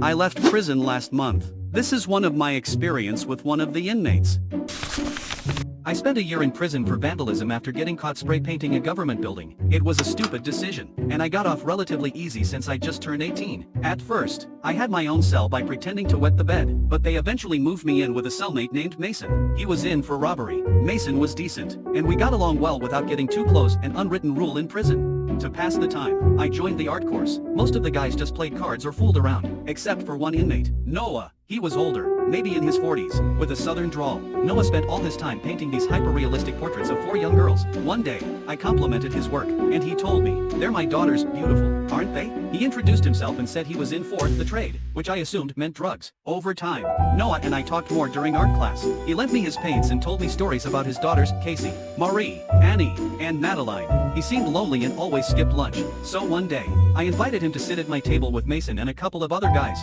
I left prison last month. This is one of my experience with one of the inmates. I spent a year in prison for vandalism after getting caught spray painting a government building. It was a stupid decision, and I got off relatively easy since I just turned 18. At first, I had my own cell by pretending to wet the bed, but they eventually moved me in with a cellmate named Mason. He was in for robbery. Mason was decent, and we got along well without getting too close, an unwritten rule in prison. To pass the time, I joined the art course. Most of the guys just played cards or fooled around, except for one inmate, Noah. He was older, maybe in his 40s, with a southern drawl. Noah spent all his time painting these hyper-realistic portraits of 4 young girls. One day, I complimented his work, and he told me, "They're my daughters, beautiful, aren't they?" He introduced himself and said he was in for the trade, which I assumed meant drugs. Over time, Noah and I talked more during art class. He lent me his paints and told me stories about his daughters, Casey, Marie, Annie, and Madeline. He seemed lonely and always skipped lunch. So one day, I invited him to sit at my table with Mason and a couple of other guys.